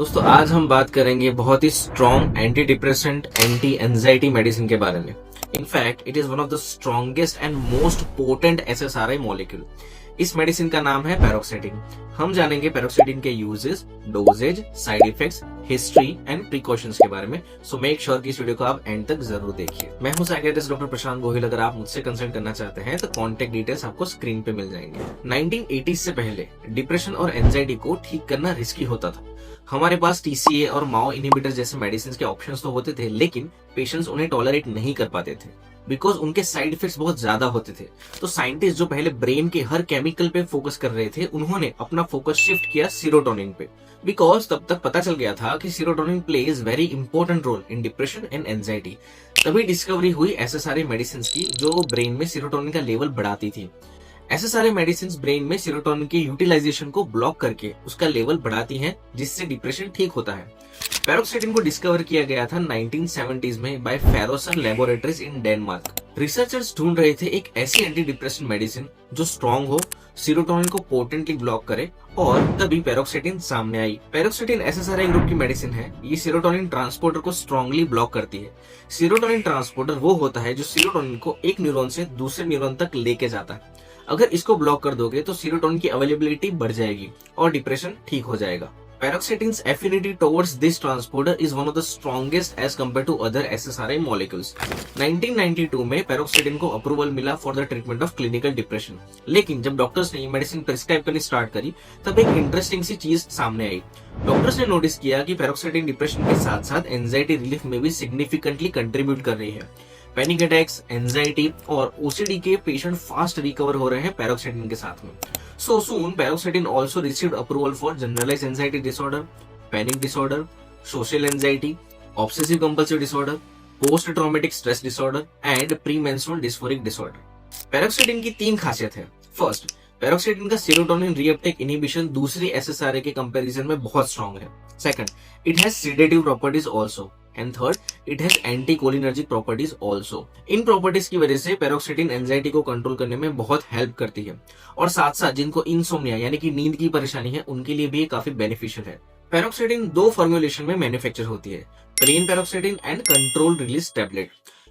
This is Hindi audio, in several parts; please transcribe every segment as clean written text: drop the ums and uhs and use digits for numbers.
दोस्तों आज हम बात करेंगे बहुत ही strong anti depressant anti anxiety medicine के बारे में। In fact it is one of the strongest and most potent SSRI molecule. इस मेडिसिन का नाम है पैरोक्सेटिन। हम जानेंगे पैरोक्सेटिन के uses, doses, side effects, history and precautions के बारे में। सो मेक श्योर कि इस वीडियो को आप एंड तक जरूर देखिए। मैं हूं साइकियाट्रिस्ट डॉक्टर प्रशांत गोहिल। अगर आप मुझसे कंसल्ट करना चाहते हैं तो कॉन्टेक्ट डिटेल्स आपको स्क्रीन पे मिल जाएंगे। 1980 से पहले डिप्रेशन और एंजाइटी को ठीक करना रिस्की होता था। हमारे पास टीसीए और माओ इनहिबिटर जैसे मेडिसिन के ऑप्शंस तो होते थे, लेकिन पेशेंट्स उन्हें टॉलरेट नहीं कर पाते थे बिकॉज उनके साइड इफेक्ट्स बहुत ज्यादा होते थे। तो साइंटिस्ट जो पहले ब्रेन के हर केमिकल पे फोकस कर रहे थे, उन्होंने अपना फोकस शिफ्ट किया सीरोटोनिन पे, बिकॉज तब तक पता चल गया था कि serotonin plays very important role in depression and anxiety. तभी डिस्कवरी हुई एसएसआरआई मेडिसिन की जो ब्रेन में सीरोटोनिन का लेवल बढ़ाती थी। एसएसआरआई मेडिसिन ब्रेन में सीरोटोनिन के यूटिलाइजेशन को ब्लॉक करके उसका लेवल बढ़ाती हैं, जिससे डिप्रेशन ठीक होता है। पैरोक्सेटिन को डिस्कवर किया गया था 1970s में by Ferrosan laboratories in Denmark. Researchers ढूंढ रहे थे एक ऐसी एंटी डिप्रेशन मेडिसिन जो स्ट्रॉन्ग हो, सीरोटोनिन को पोटेंटली ब्लॉक करे, और तभी पैरोक्सेटिन सामने आई। पैरोक्सेटिन एसएसआरआई ग्रुप की मेडिसिन है। ये सीरोटोनिन ट्रांसपोर्टर को स्ट्रांगली ब्लॉक करती है। सीरोटोनिन ट्रांसपोर्टर वो होता है जो सीरोटोनिन को एक न्यूरॉन से दूसरे न्यूरॉन तक लेके जाता है। अगर इसको ब्लॉक कर दोगे तो सीरोटोनिन की अवेलेबिलिटी बढ़ जाएगी और डिप्रेशन ठीक हो जाएगा। Paroxetin's affinity towards this transporter is one of the strongest as compared to other SSRI molecules. 1992 में पैरोक्सेटिन को अप्रूवल मिला for the treatment of clinical depression. लेकिन जब डॉक्टर्स ने ये मेडिसिन प्रिस्क्राइब करनी स्टार्ट करी, तब एक इंटरेस्टिंग सी चीज सामने आई। डॉक्टर्स ने नोटिस किया कि पैरोक्सेटिन डिप्रेशन के साथ साथ एंजाइटी रिलीफ में भी सिग्निफिकेंटली कंट्रीब्यूट कर रही है। पैनिक अटैक्स, एंजाइटी और ओसीडी के पेशेंट फास्ट रिकवर हो रहे हैं पैरोक्सेटिन के साथ में। So soon, paroxetine also received approval for generalized anxiety disorder, panic disorder, social anxiety, obsessive compulsive disorder, post-traumatic stress disorder, and premenstrual dysphoric disorder. पैरोक्सेटिन की 3 खासियत है। फर्स्ट, पैरोक्सेटिन का सेरोटोनिन रीअपटेक इनहिबिशन दूसरी एसएसआरआई के कंपैरिजन में बहुत स्ट्रॉन्ग है। Second, it has sedative properties also. And third, it has anticholinergic properties also. In properties की वजह से पैरोक्सेटिन एंजाइटी को कंट्रोल करने में बहुत हेल्प करती है, और साथ साथ जिनको इंसोम्निया यानी कि नींद की परेशानी है, उनके लिए भी ये काफी बेनिफिशियल है। पैरोक्सेटिन 2 फॉर्मुलेशन में मैन्युफैक्चर होती है, plain paroxetine and control release tablet.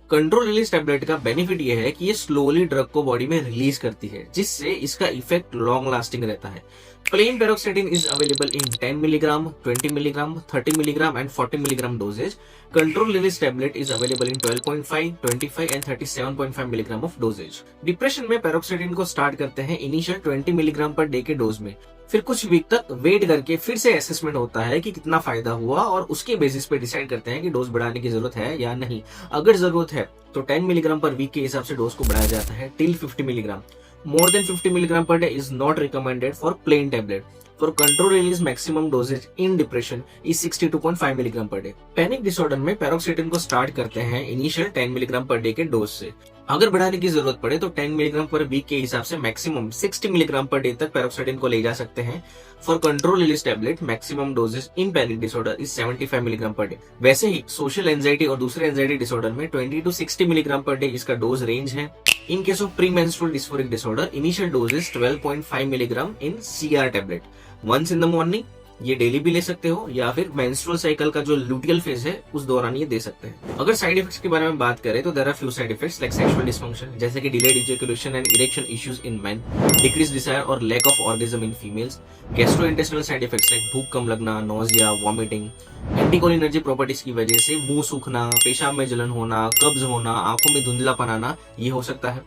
Control release tablet का बेनिफिट ये है कि ये स्लोली ड्रग को बॉडी में रिलीज करती है, जिससे इसका इफेक्ट लॉन्ग लास्टिंग रहता है। Plain paroxetine is available in 10 milligram, 20 milligram, 30 milligram and 40 milligram doses. Control release tablet is available in 12.5, 25 and 37.5 milligram of doses. Depression में पैरोक्सेटिन को स्टार्ट करते हैं इनिशियल 20 मिलीग्राम पर डे के डोज में। फिर कुछ वीक तक वेट करके फिर से असेसमेंट होता है कि कितना फायदा हुआ, और उसके बेसिस पे डिसाइड करते हैं कि डोज बढ़ाने की जरूरत है या नहीं। अगर जरूरत है तो 10 मिलीग्राम पर वीक के हिसाब से डोज को बढ़ाया जाता है till 50 milligram. More than 50 milligram per day is not recommended for plain tablet. For control release maximum dosage in depression is 62.5 milligram per day. Panic disorder में पैरोक्सेटिन को स्टार्ट करते हैं इनिशियल 10 मिलीग्राम पर डे के डोज से। अगर बढ़ाने की जरूरत पड़े तो 10 मिलीग्राम पर वीक के हिसाब से मैक्सिमम 60 मिलीग्राम पर डे तक पैरोक्सेटिन को ले जा सकते हैं। For control release tablet maximum dosages in panic disorder is 75 milligram per day. वैसे ही सोशल एंजाइटी और दूसरे एंजाइटी डिसऑर्डर में 20 to 60 मिलीग्राम पर डे इसका डोज रेंज है। In case of premenstrual dysphoric disorder, initial dose is 12.5 milligram in CR tablet. Once in the morning, ये डेली भी ले सकते हो, या फिर मेंस्ट्रुअल साइकिल का जो लुटियल फेज है उस दौरान ये दे सकते हैं। अगर साइड इफेक्ट्स के बारे में बात करें तो there are few side effects like sexual dysfunction, जैसे कि delayed ejaculation and erection issues in men, decrease desire और lack of orgasm in females, gastrointestinal side effects like भूख कम लगना, नोजिया, वॉमिटिंग, एंटीकोलिनर्जिक प्रॉपर्टीज की वजह से मुंह सूखना, पेशाब में जलन होना, कब्ज होना, आंखों में धुंधलापन आना, ये हो सकता है।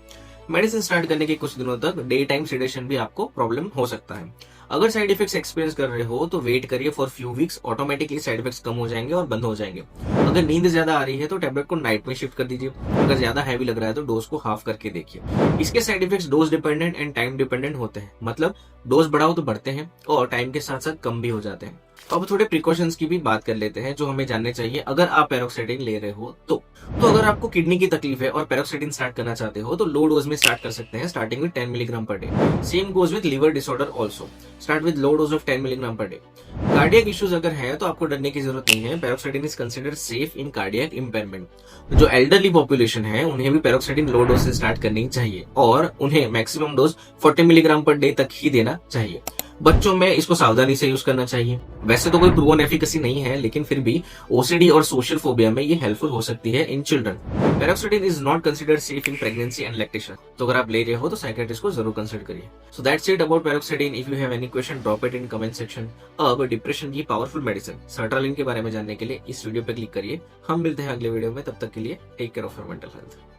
मेडिसिन स्टार्ट करने के कुछ दिनों तक डे टाइम सेडेशन भी आपको प्रॉब्लम हो सकता है। अगर साइड इफेक्ट्स एक्सपीरियंस कर रहे हो तो वेट करिए for few weeks, automatically side effects कम हो जाएंगे और बंद हो जाएंगे। अगर नींद ज्यादा आ रही है तो टैबलेट को नाइट में शिफ्ट कर दीजिए। अगर ज्यादा हैवी लग रहा है तो डोज को हाफ करके देखिए। इसके side effects dose dependent and time dependent होते हैं, मतलब डोज बढ़ाओ तो बढ़ते हैं और टाइम के साथ साथ कम भी हो जाते हैं। अब थोड़े प्रिकॉशंस की भी बात कर लेते हैं जो हमें जानने चाहिए अगर आप पैरोक्सेटिन ले रहे हो तो अगर आपको किडनी की तकलीफ है और पैरोक्सेटिन स्टार्ट करना चाहते हो तो लो डोज में स्टार्ट कर सकते हैं, starting with 10 milligram per day. Same goes with liver disorder also, start with low dose of 10 milligram per day. Cardiac issues अगर है तो आपको डरने की जरूरत नहीं है। Paroxetine is considered safe in cardiac impairment. जो एल्डरली पॉपुलेशन है उन्हें भी पैरोक्सेटिन लो डोज से स्टार्ट करनी चाहिए और उन्हें maximum dose 40 milligram per day तक ही देना चाहिए। बच्चों में इसको सावधानी से यूज करना चाहिए। वैसे तो कोई प्रूवन एफिकेसी नहीं है, लेकिन फिर भी ओसीडी और सोशल फोबिया में ये हेल्पफुल हो सकती है in children. Paroxetine is not considered safe in pregnancy and lactation. तो अगर आप ले रहे हो तो साइकियाट्रिस्ट को जरूर कंसल्ट करिए। So that's it about paroxetine. If you have any question, drop it in comment section. अब डिप्रेशन की पावरफुल मेडिसिन सर्ट्रालिन के बारे में जानने के लिए इस वीडियो पे क्लिक करिए। हम मिलते हैं अगले वीडियो में, तब तक के लिए take care of your mental health.